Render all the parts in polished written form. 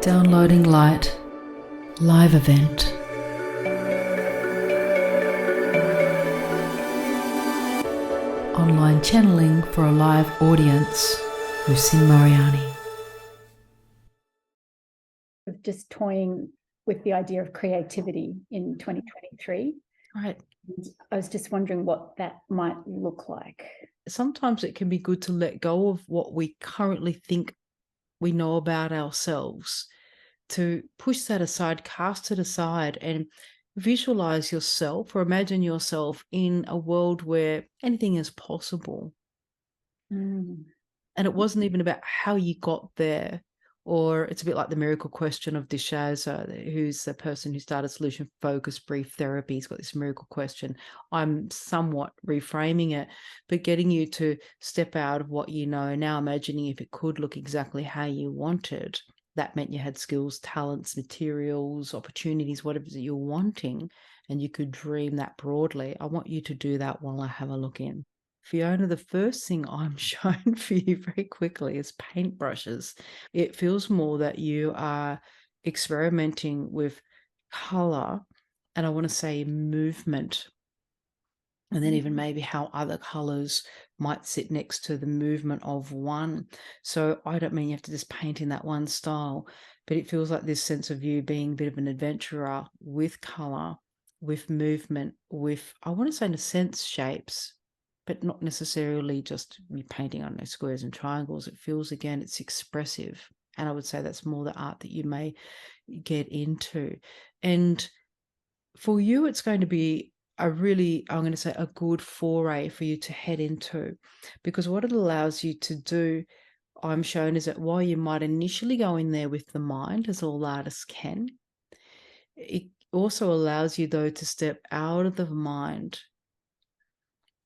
Downloading light. Live event. Online channeling for a live audience. Lucy Mariani. Just toying with the idea of creativity in 2023. Right. I was just wondering what that might look like. Sometimes it can be good to let go of what we currently think we know about ourselves, to push that aside, cast it aside, and visualize yourself or imagine yourself in a world where anything is possible. Mm. And it wasn't even about how you got there. Or it's a bit like the miracle question of Dishaza, who's the person who started Solution Focused Brief Therapy. He's got this miracle question. I'm somewhat reframing it, but getting you to step out of what you know now, imagining if it could look exactly how you wanted. That meant you had skills, talents, materials, opportunities, whatever that you're wanting, and you could dream that broadly. I want you to do that while I have a look in. Fiona, the first thing I'm shown for you very quickly is paintbrushes. It feels more that you are experimenting with color, and I want to say movement, and then even maybe how other colors might sit next to the movement of one. So I don't mean you have to just paint in that one style, but it feels like this sense of you being a bit of an adventurer with color, with movement, with, I want to say in a sense, shapes, but not necessarily just you painting on squares and triangles. It feels, again, it's expressive. And I would say that's more the art that you may get into. And for you, it's going to be a really, I'm going to say, a good foray for you to head into, because what it allows you to do, I'm shown, is that while you might initially go in there with the mind, as all artists can, it also allows you, though, to step out of the mind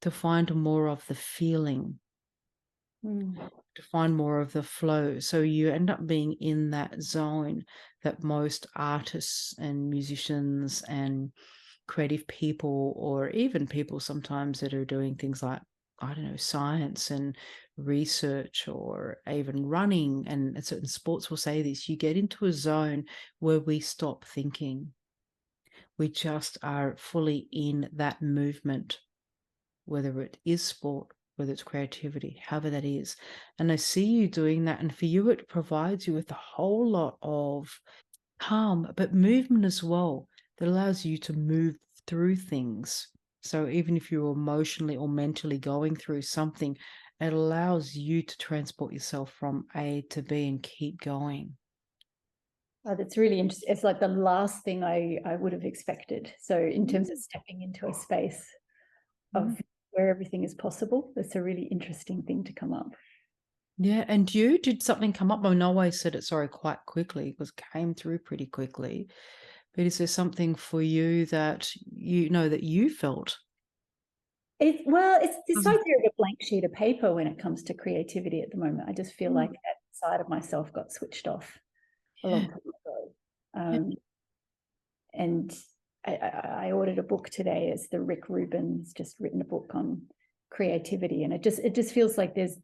to find more of the feeling, to find more of the flow. So you end up being in that zone that most artists and musicians and creative people, or even people sometimes that are doing things like, I don't know, science and research, or even running, and certain sports will say this, you get into a zone where we stop thinking. We just are fully in that movement, whether it is sport, whether it's creativity, however that is. And I see you doing that. And for you, it provides you with a whole lot of calm, but movement as well, that allows you to move through things. So even if you're emotionally or mentally going through something, it allows you to transport yourself from A to B and keep going. Oh, that's really interesting. It's like the last thing I would have expected. So in terms of stepping into a space of where everything is possible, that's a really interesting thing to come up. Yeah, and you, did something come up? I know I said it, sorry, quite quickly, because it came through pretty quickly. But is there something for you that you know that you felt? It's this idea of a blank sheet of paper when it comes to creativity at the moment. I just feel like that side of myself got switched off a long time ago. And I ordered a book today, as the Rick Rubin's just written a book on creativity, and it just feels like there's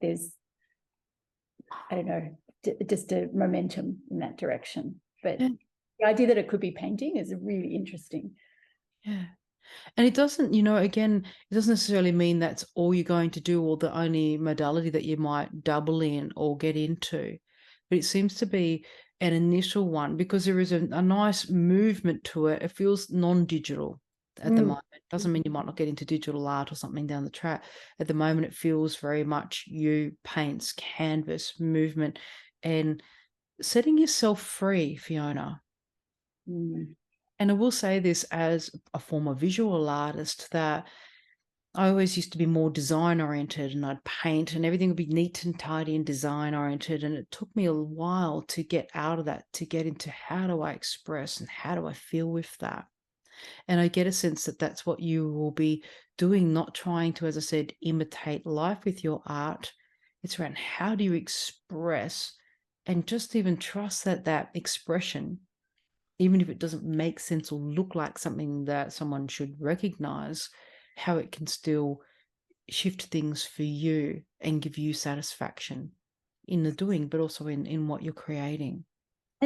I don't know, just a momentum in that direction. But the idea that it could be painting is really interesting. Yeah. And it doesn't, again, it doesn't necessarily mean that's all you're going to do, or the only modality that you might double in or get into. But it seems to be an initial one, because there is a nice movement to it. It feels non-digital at the moment. Doesn't mean you might not get into digital art or something down the track. At the moment, it feels very much you, paints, canvas, movement, and setting yourself free, Fiona. And I will say this as a former visual artist, that I always used to be more design oriented, and I'd paint and everything would be neat and tidy and design oriented. And it took me a while to get out of that, to get into how do I express and how do I feel with that. And I get a sense that that's what you will be doing, not trying to, as I said, imitate life with your art. It's around how do you express, and just even trust that that expression, even if it doesn't make sense or look like something that someone should recognize, how it can still shift things for you and give you satisfaction in the doing, but also in what you're creating.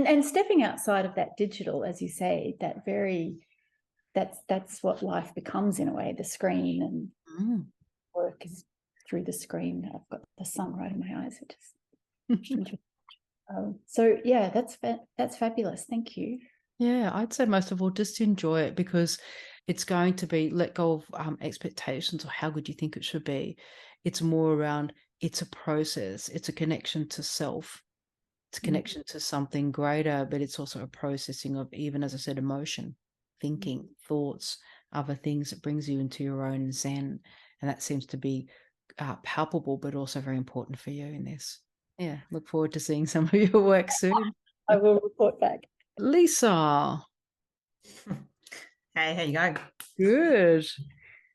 And stepping outside of that digital, as you say, that's what life becomes in a way, the screen, and work is through the screen. I've got the sun right in my eyes. So yeah, that's fabulous. Thank you. Yeah, I'd say most of all, just enjoy it, because it's going to be let go of expectations or how good you think it should be. It's more around, it's a process, it's a connection to self, it's a connection to something greater, but it's also a processing of, even as I said, emotion, thinking, thoughts, other things that brings you into your own zen. And that seems to be palpable, but also very important for you in this. Yeah, look forward to seeing some of your work soon. I will report back. Lisa. Hey, how you going? Good.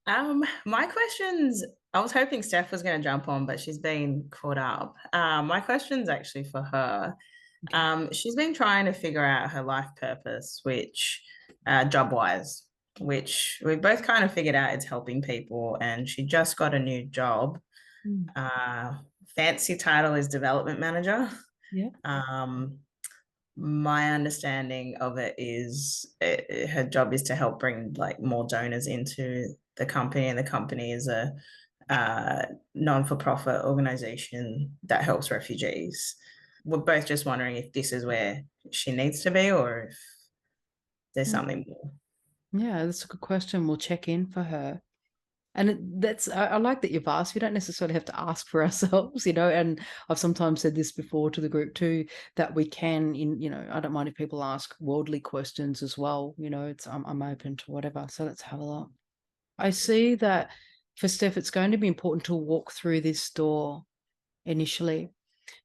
My questions, I was hoping Steph was going to jump on, but she's been caught up. My question's actually for her. She's been trying to figure out her life purpose, which job-wise, which we both kind of figured out it's helping people, and she just got a new job. Fancy title is development manager. Yeah. My understanding of it is her job is to help bring like more donors into the company, and the company is a non-for-profit organization that helps refugees. We're both just wondering if this is where she needs to be, or if there's something more. Yeah, that's a good question. We'll check in for her. And I like that you've asked. We don't necessarily have to ask for ourselves, and I've sometimes said this before to the group too, that we can, I don't mind if people ask worldly questions as well. I'm open to whatever. So let's have a look. I see that for Steph, it's going to be important to walk through this door initially.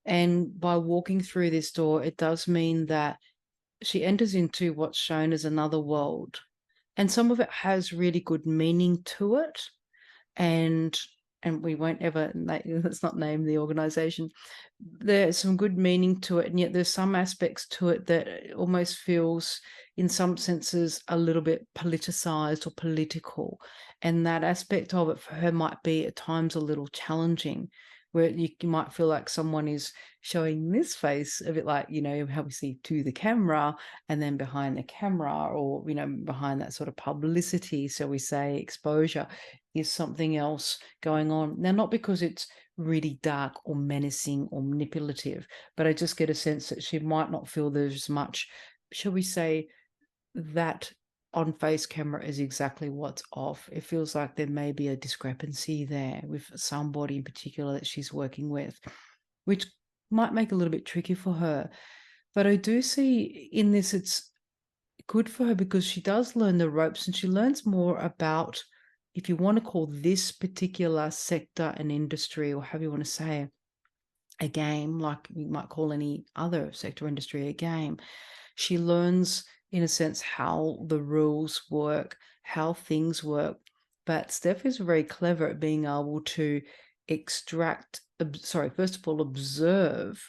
And by walking through this door, it does mean that she enters into what's shown as another world. And some of it has really good meaning to it. And we won't ever, let's not name the organization. There's some good meaning to it, and yet there's some aspects to it that almost feels, in some senses, a little bit politicized or political. And that aspect of it for her might be at times a little challenging, where you might feel like someone is showing this face, a bit like, how we see to the camera, and then behind the camera, or, behind that sort of publicity, so we say exposure, is something else going on. Now, not because it's really dark or menacing or manipulative, but I just get a sense that she might not feel there's much, shall we say, that on face camera is exactly what's off. It feels like there may be a discrepancy there with somebody in particular that she's working with, which might make it a little bit tricky for her. But I do see in this, it's good for her because she does learn the ropes, and she learns more about, if you want to call this particular sector an industry, or however you want to say, a game, like you might call any other sector industry a game. She learns, in a sense, how the rules work, how things work. But Steph is very clever at being able to first of all, observe,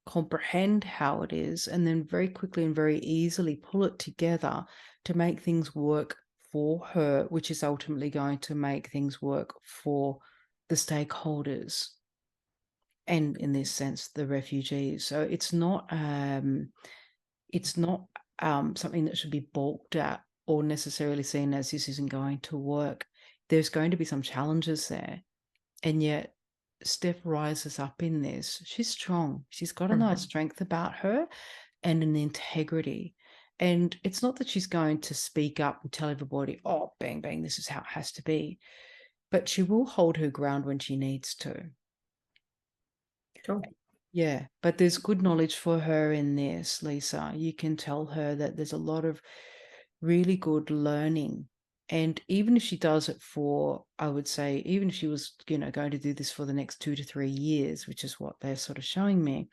comprehend how it is, and then very quickly and very easily pull it together to make things work for her, which is ultimately going to make things work for the stakeholders, and in this sense, the refugees. So it's not something that should be balked at or necessarily seen as this isn't going to work. There's going to be some challenges there, and yet Steph rises up in this. She's strong. She's got a nice strength about her and an integrity. And it's not that she's going to speak up and tell everybody, oh, bang, bang, this is how it has to be. But she will hold her ground when she needs to. Cool. Yeah, but there's good knowledge for her in this, Lisa. You can tell her that there's a lot of really good learning. And even if she does it for, I would say, even if she was, going to do this for the next 2 to 3 years, which is what they're sort of showing me,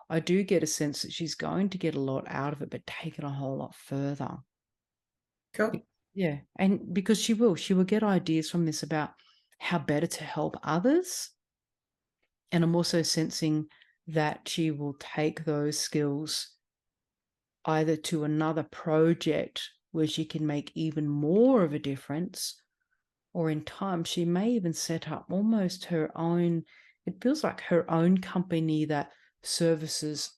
I do get a sense that she's going to get a lot out of it, but take it a whole lot further. Cool. Yeah, and because she will get ideas from this about how better to help others. And I'm also sensing that she will take those skills either to another project where she can make even more of a difference, or in time she may even set up almost her own, it feels like her own company that services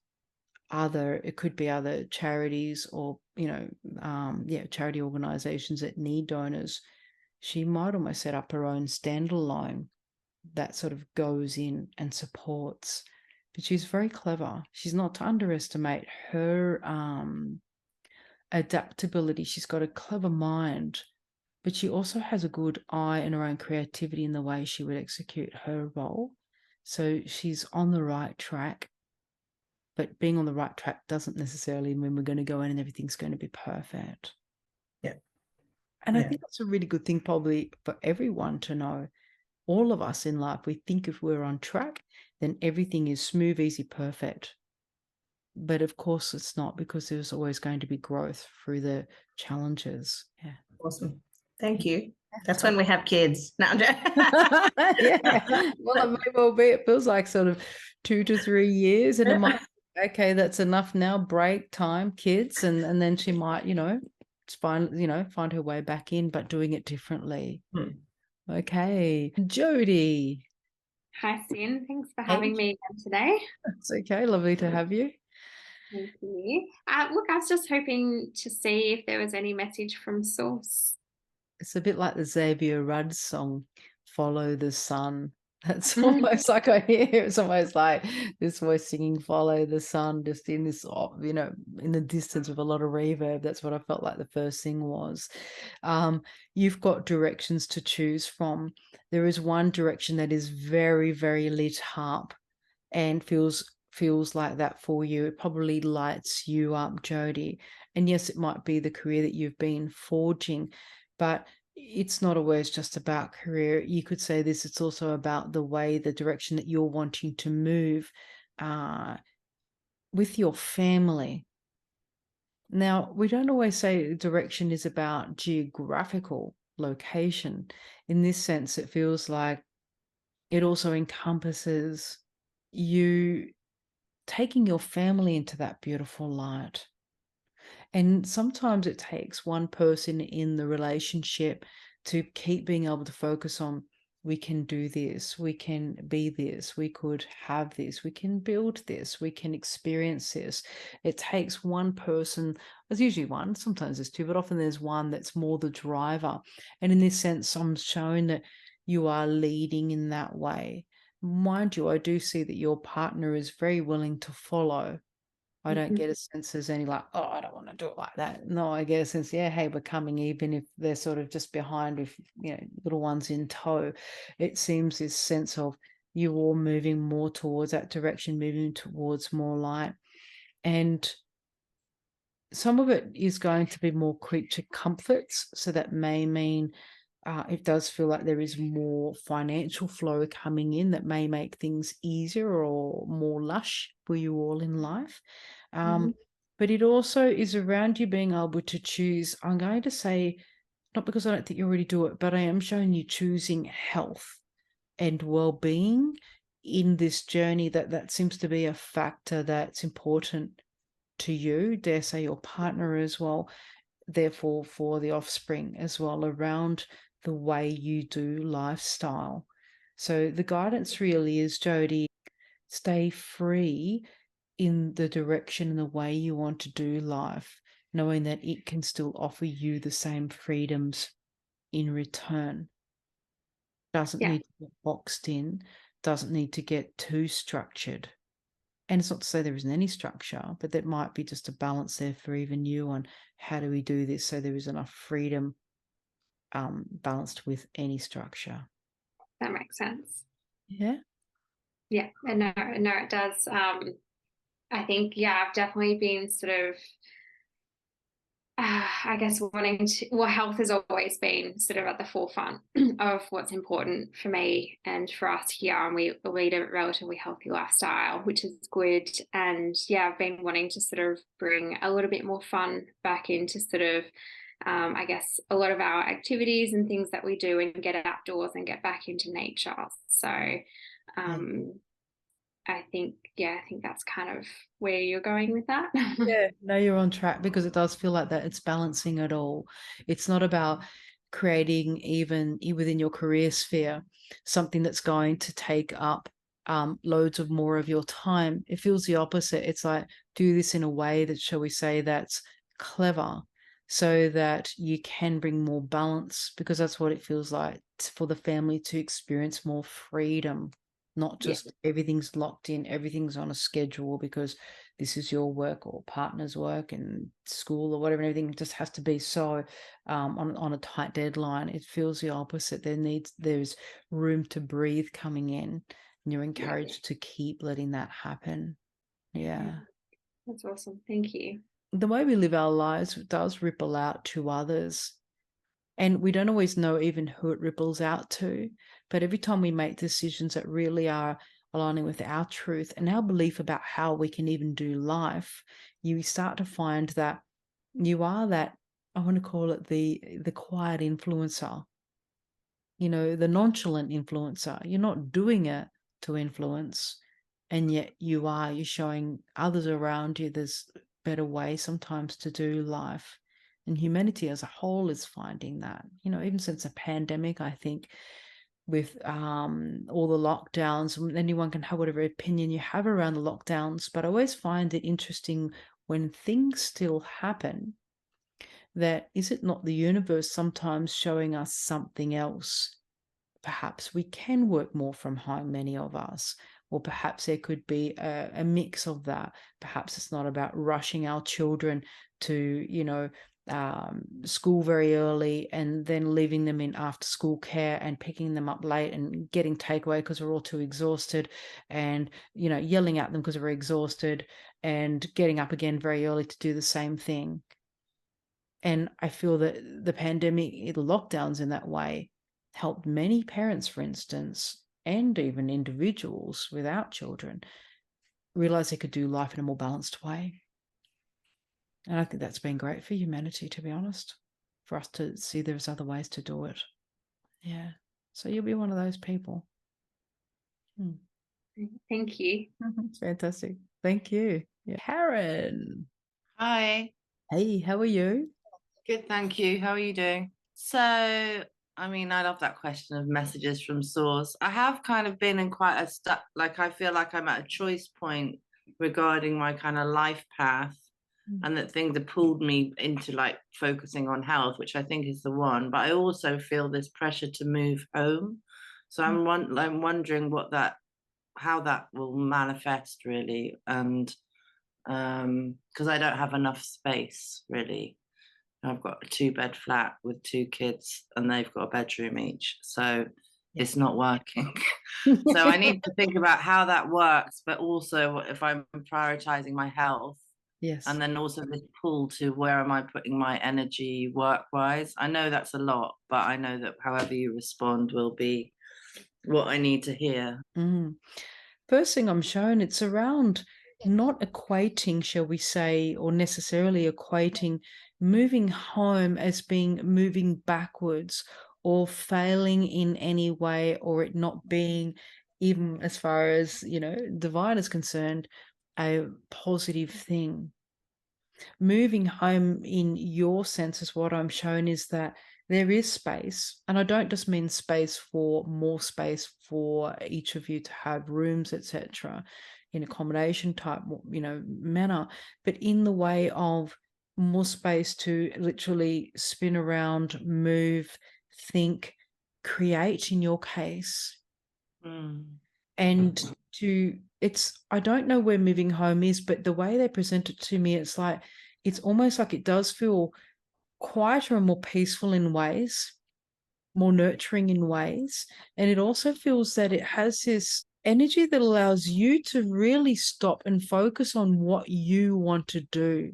it could be other charities or, charity organizations that need donors. She might almost set up her own standalone that sort of goes in and supports. But she's very clever. She's not to underestimate her adaptability. She's got a clever mind, but she also has a good eye and her own creativity in the way she would execute her role. So she's on the right track. But being on the right track doesn't necessarily mean we're going to go in and everything's going to be perfect. Yeah. And I think that's a really good thing probably for everyone to know. All of us in life, we think if we're on track, then everything is smooth, easy, perfect. But of course it's not, because there's always going to be growth through the challenges. Yeah. Awesome. Thank you. That's when we have kids. No, I'm joking. Yeah. Well, it may well be. It feels like sort of 2 to 3 years, and it might, okay, that's enough now, break time, kids, and then she might, find her way back in, but doing it differently. Okay. Jody. Hi, Sin. Thanks for having me again today. It's okay. Lovely to have you. Thank you. Look, I was just hoping to see if there was any message from Source. It's a bit like the Xavier Rudd song, Follow the Sun. That's almost like I hear, it's almost like this voice singing Follow the Sun, just in this, in the distance with a lot of reverb. That's what I felt like the first thing was. You've got directions to choose from. There is one direction that is very, very lit up and feels like that for you. It probably lights you up, Jody. And yes, it might be the career that you've been forging, but it's not always just about career. You could say this, it's also about the direction that you're wanting to move with your family. Now, we don't always say direction is about geographical location. In this sense, it feels like it also encompasses you taking your family into that beautiful light. And sometimes it takes one person in the relationship to keep being able to focus on, we can do this, we can be this, we could have this, we can build this, we can experience this. It takes one person, there's usually one, sometimes there's two, but often there's one that's more the driver. And in this sense, I'm showing that you are leading in that way. Mind you, I do see that your partner is very willing to follow. I don't get a sense as any like, oh, I don't want to do it like that. No, I get a sense, yeah, hey, we're coming, even if they're sort of just behind with, little ones in tow. It seems this sense of you all moving more towards that direction, moving towards more light. And some of it is going to be more creature comforts. So that may mean it does feel like there is more financial flow coming in that may make things easier or more lush for you all in life. But it also is around you being able to choose. I'm going to say, not because I don't think you already do it, but I am showing you choosing health and well-being in this journey. That seems to be a factor that's important to you, dare say your partner as well, therefore for the offspring as well, around the way you do lifestyle. So the guidance really is, Jody, stay free in the direction and the way you want to do life, knowing that it can still offer you the same freedoms in return. Doesn't need to get boxed in, doesn't need to get too structured. And it's not to say there isn't any structure, but that might be just a balance there for even you on how do we do this so there is enough freedom balanced with any structure. That makes sense. Yeah. Yeah, no, it does. I think, I've definitely been sort of, I guess, wanting to, health has always been sort of at the forefront of what's important for me and for us here. And we lead a relatively healthy lifestyle, which is good. And I've been wanting to sort of bring a little bit more fun back into sort of, I guess, a lot of our activities and things that we do, and get outdoors and get back into nature. So I think that's kind of where you're going with that. Yeah, no, you're on track, because it does feel like that. It's balancing it all. It's not about creating, even within your career sphere, something that's going to take up loads of more of your time. It feels the opposite. It's like, do this in a way that, shall we say, that's clever, so that you can bring more balance, because that's what it feels like for the family to experience more freedom, not just everything's locked in, everything's on a schedule because this is your work or partner's work and school or whatever, and everything just has to be so on a tight deadline. It feels the opposite. There's room to breathe coming in, and you're encouraged to keep letting that happen. Yeah. That's awesome. Thank you. The way we live our lives does ripple out to others. And we don't always know even who it ripples out to. But every time we make decisions that really are aligning with our truth and our belief about how we can even do life, you start to find that you are that, I want to call it the quiet influencer, the nonchalant influencer. You're not doing it to influence, and yet you're showing others around you there's better ways sometimes to do life. And humanity as a whole is finding that, even since the pandemic, I think, with all the lockdowns, anyone can have whatever opinion you have around the lockdowns, but I always find it interesting when things still happen, that is it not the universe sometimes showing us something else? Perhaps we can work more from home, many of us, or perhaps there could be a mix of that. Perhaps it's not about rushing our children to, school very early and then leaving them in after school care and picking them up late and getting takeaway because we're all too exhausted, and, yelling at them because we're exhausted and getting up again very early to do the same thing. And I feel that the pandemic, the lockdowns in that way, helped many parents, for instance, and even individuals without children, realize they could do life in a more balanced way. And I think that's been great for humanity, to be honest, for us to see there's other ways to do it. Yeah. So you'll be one of those people. Thank you. Fantastic. Thank you. Yeah. Karen. Hi. Hey, how are you? Good, thank you. How are you doing? So, I love that question of messages from source. I have kind of been in quite a stuck, like I feel like I'm at a choice point regarding my kind of life path, and that things have pulled me into like focusing on health, which I think is the one. But I also feel this pressure to move home. So I'm wondering how that will manifest really, and because I don't have enough space really. I've got a 2-bed flat with 2 kids and they've got a bedroom each. So it's not working. So I need to think about how that works, but also if I'm prioritizing my health. Yes. And then also this pull to where am I putting my energy work-wise. I know that's a lot, but I know that however you respond will be what I need to hear. First thing I'm shown, it's around not equating, shall we say, or necessarily equating moving home as being moving backwards or failing in any way, or it not being, even as far as, divine is concerned, a positive thing. Moving home in your sense is what I'm shown is that there is space, and I don't just mean space for more space for each of you to have rooms, etc., in accommodation type, manner, but in the way of more space to literally spin around, move, think, create in your case. And I don't know where moving home is, but the way they present it to me, it's like, it's almost like it does feel quieter and more peaceful in ways, more nurturing in ways. And it also feels that it has this energy that allows you to really stop and focus on what you want to do.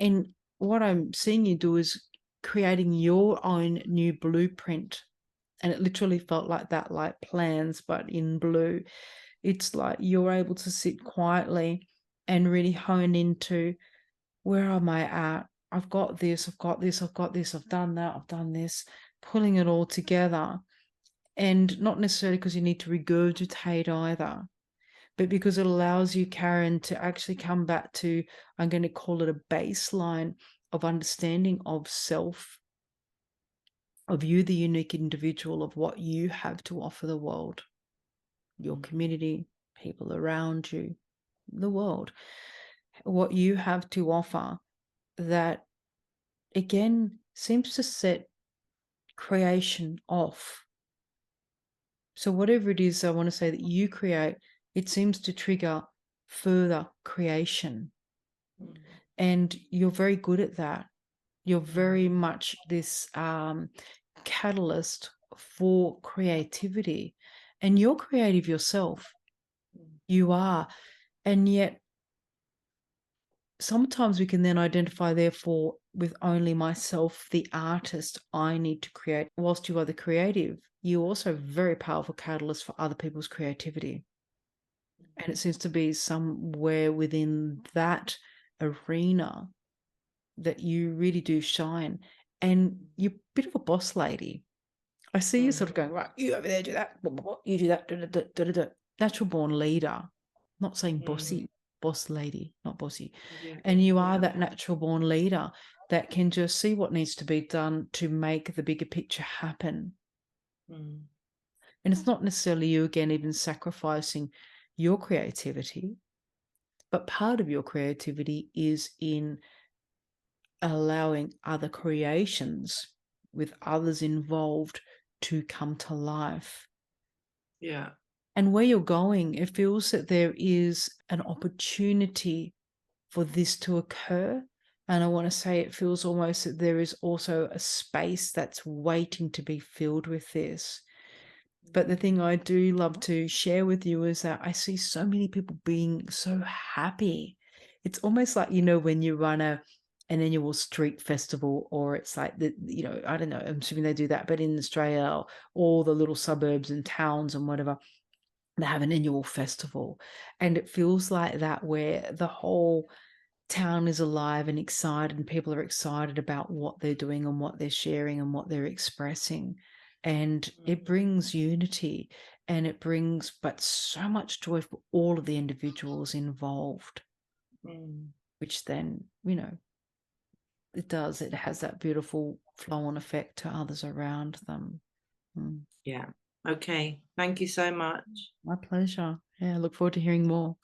And what I'm seeing you do is creating your own new blueprint. And it literally felt like that, like plans, but in blue. It's like you're able to sit quietly and really hone into, where am I at? I've got this, I've got this, I've got this, I've done that, I've done this, pulling it all together. And not necessarily because you need to regurgitate either, but because it allows you, Karen, to actually come back to, I'm going to call it a baseline of understanding of self, of you, the unique individual, of what you have to offer the world. your community, people around you, the world, what you have to offer that, again, seems to set creation off. So whatever it is, I want to say that you create, it seems to trigger further creation. And you're very good at that. You're very much this catalyst for creativity. And you're creative yourself. You are. And yet sometimes we can then identify, therefore, with only myself, the artist, I need to create. Whilst you are the creative, you're also a very powerful catalyst for other people's creativity. And it seems to be somewhere within that arena that you really do shine. And you're a bit of a boss lady. I see you sort of going, right, you over there do that, you do that, natural born leader. Not saying bossy, boss lady, not bossy. And you are that natural born leader that can just see what needs to be done to make the bigger picture happen. And it's not necessarily you, again, even sacrificing your creativity, but part of your creativity is in allowing other creations with others involved to come to life. Yeah. And where you're going, it feels that there is an opportunity for this to occur. And I want to say it feels almost that there is also a space that's waiting to be filled with this. But the thing I do love to share with you is that I see so many people being so happy. It's almost like, when you run an annual street festival, or it's like, I don't know, I'm assuming they do that, but in Australia, all the little suburbs and towns and whatever, they have an annual festival. And it feels like that, where the whole town is alive and excited, and people are excited about what they're doing and what they're sharing and what they're expressing. And it brings unity, and it brings but so much joy for all of the individuals involved, which then, it has that beautiful flow-on effect to others around them. Yeah. Okay. Thank you so much. My pleasure. Yeah, I look forward to hearing more.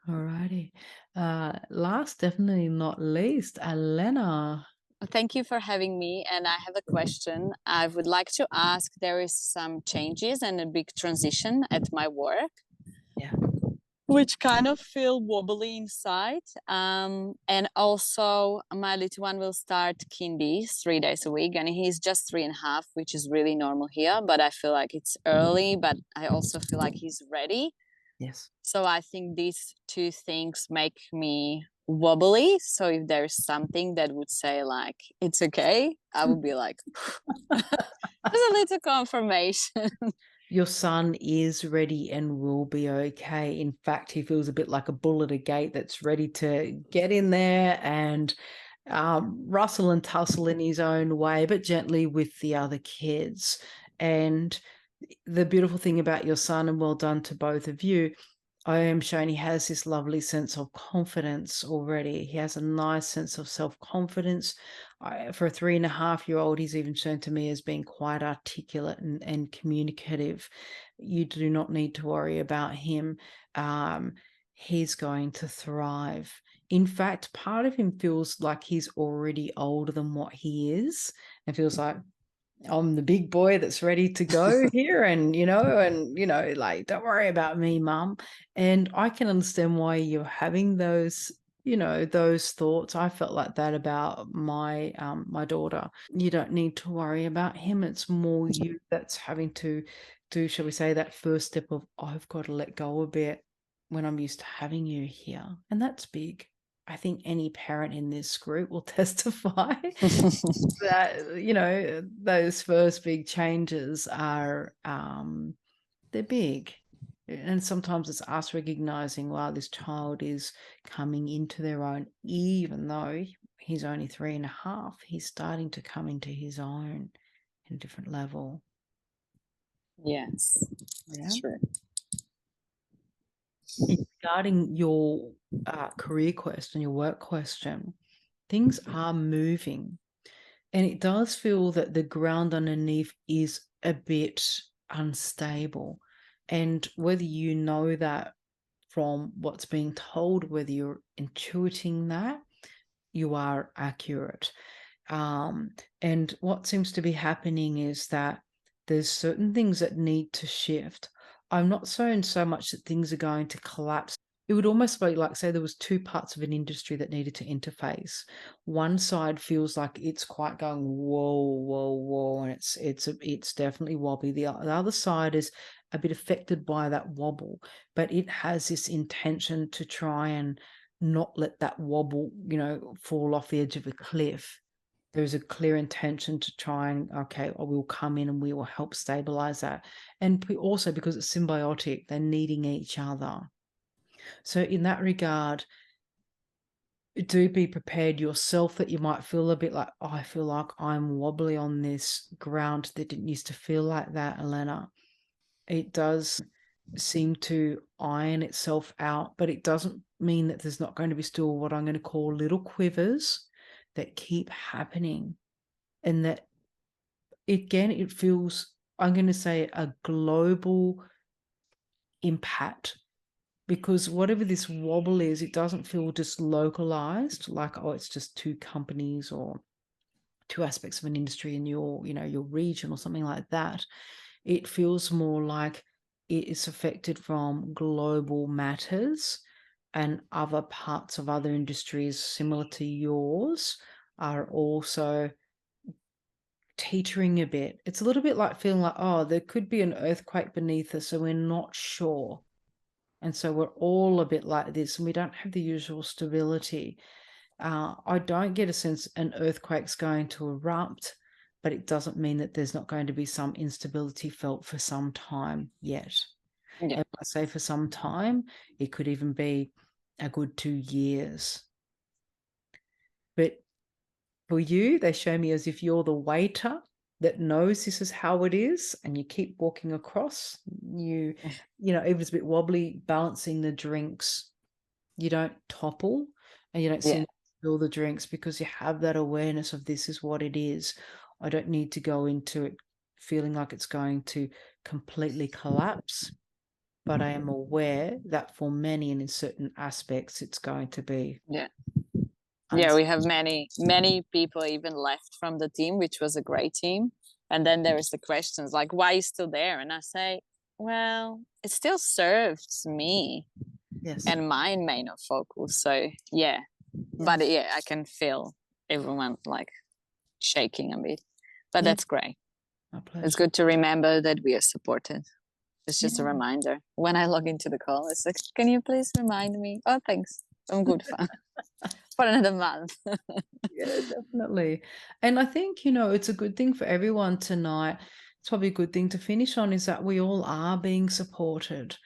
Alrighty. Last, definitely not least, Elena. Thank you for having me. And I have a question. I would like to ask, there is some changes and a big transition at my work. Yeah. Which kind of feel wobbly inside. And also my little one will start kindy 3 days a week, and he's just 3.5, which is really normal here. But I feel like it's early, but I also feel like he's ready. Yes. So I think these two things make me wobbly. So if there's something that would say like, it's okay, I would be like, just a little confirmation. Your son is ready and will be okay. In fact, he feels a bit like a bull at a gate that's ready to get in there and rustle and tussle in his own way, but gently with the other kids. And the beautiful thing about your son, and well done to both of you, I am showing he has this lovely sense of confidence already. He has a nice sense of self-confidence. For a 3.5-year-old, he's even shown to me as being quite articulate and communicative. You do not need to worry about him. He's going to thrive. In fact, part of him feels like he's already older than what he is, and feels like, I'm the big boy that's ready to go here, and like, don't worry about me, Mum. And I can understand why you're having those those thoughts. I felt like that about my daughter. You don't need to worry about him. It's more you that's having to do, shall we say, that first step of, I've got to let go a bit when I'm used to having you here. And that's big. I think any parent in this group will testify that, those first big changes are, they're big. And sometimes it's us recognizing, wow, this child is coming into their own, even though he's only 3.5, he's starting to come into his own in a different level. Yes, that's true. Regarding your career question, your work question, things are moving. And it does feel that the ground underneath is a bit unstable. And whether you know that from what's being told, whether you're intuiting that, you are accurate. And what seems to be happening is that there's certain things that need to shift. I'm not saying so much that things are going to collapse. It would almost be like, say, there was two parts of an industry that needed to interface. One side feels like it's quite going whoa, whoa, whoa, and it's definitely wobbly. The other side is a bit affected by that wobble, but it has this intention to try and not let that wobble, fall off the edge of a cliff. There's a clear intention to try and, okay, we'll come in and we will help stabilize that. And also because it's symbiotic, they're needing each other. So in that regard, do be prepared yourself that you might feel a bit like, oh, I feel like I'm wobbly on this ground that didn't used to feel like that, Elena. It does seem to iron itself out, but it doesn't mean that there's not going to be still what I'm going to call little quivers that keep happening. And that, again, it feels, I'm going to say, a global impact, because whatever this wobble is, it doesn't feel just localized, like, oh, it's just two companies or two aspects of an industry in your region or something like that. It feels more like it is affected from global matters, and other parts of other industries similar to yours are also teetering a bit. It's a little bit like feeling like, oh, there could be an earthquake beneath us, so we're not sure. And so we're all a bit like this, and we don't have the usual stability. I don't get a sense an earthquake's going to erupt, but it doesn't mean that there's not going to be some instability felt for some time yet. Yeah. And I say for some time, it could even be a good 2 years. But for you, they show me as if you're the waiter that knows this is how it is, and you keep walking across. Even if it's a bit wobbly, balancing the drinks, you don't topple and you don't seem to spill the drinks, because you have that awareness of this is what it is. I don't need to go into it feeling like it's going to completely collapse, but I am aware that for many and in certain aspects, it's going to be. Yeah, we have many people even left from the team, which was a great team. And then there is the questions like, why are you still there? And I say, well, it still serves me. Yes. And my main focus. So yeah. But yeah, I can feel everyone like shaking a bit. But that's great. It's good to remember that we are supported. It's just a reminder. When I log into the call, it's like, can you please remind me? Oh, thanks. I'm good fun. For another month. Yeah, definitely. And I think, it's a good thing for everyone tonight. It's probably a good thing to finish on, is that we all are being supported.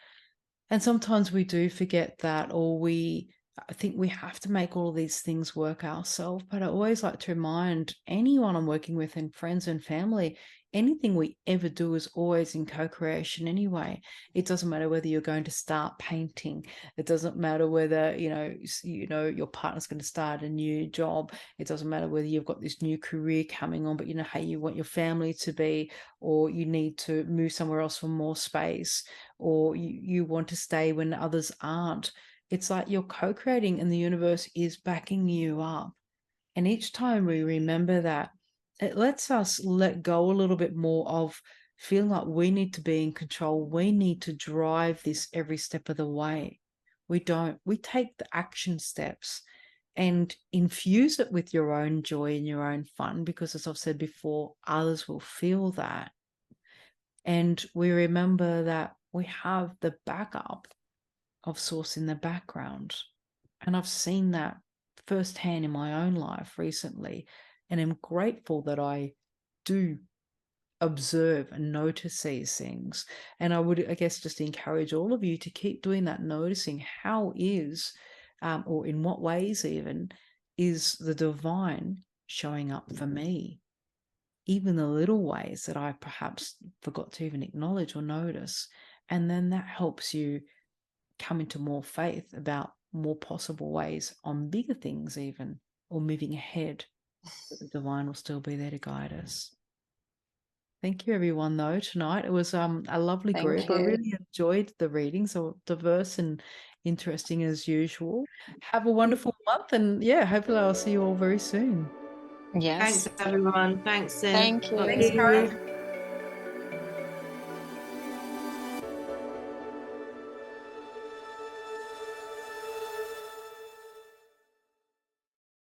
And sometimes we do forget that, or I think we have to make all of these things work ourselves. But I always like to remind anyone I'm working with, and friends and family, anything we ever do is always in co-creation anyway. It doesn't matter whether you're going to start painting. It doesn't matter whether, your partner's going to start a new job. It doesn't matter whether you've got this new career coming on, but how you want your family to be, or you need to move somewhere else for more space, or you want to stay when others aren't. It's like you're co-creating and the universe is backing you up. And each time we remember that, it lets us let go a little bit more of feeling like we need to be in control. We need to drive this every step of the way. We don't. We take the action steps and infuse it with your own joy and your own fun, because, as I've said before, others will feel that. And we remember that we have the backup of Source in the background. And I've seen that firsthand in my own life recently, and I'm grateful that I do observe and notice these things. And I would, I guess, just encourage all of you to keep doing that, noticing how is, or in what ways even, is the divine showing up for me. Even the little ways that I perhaps forgot to even acknowledge or notice. And then that helps you come into more faith about more possible ways on bigger things even, or moving ahead, that the divine will still be there to guide us. Thank you, everyone, though, tonight. It was a lovely Thank group. I you. really enjoyed the readings, so diverse and interesting as usual. Have a wonderful month, and yeah, hopefully I'll see you all very soon. Yes. Thanks, everyone. Thanks, Sim. Thank you. Thanks, guys.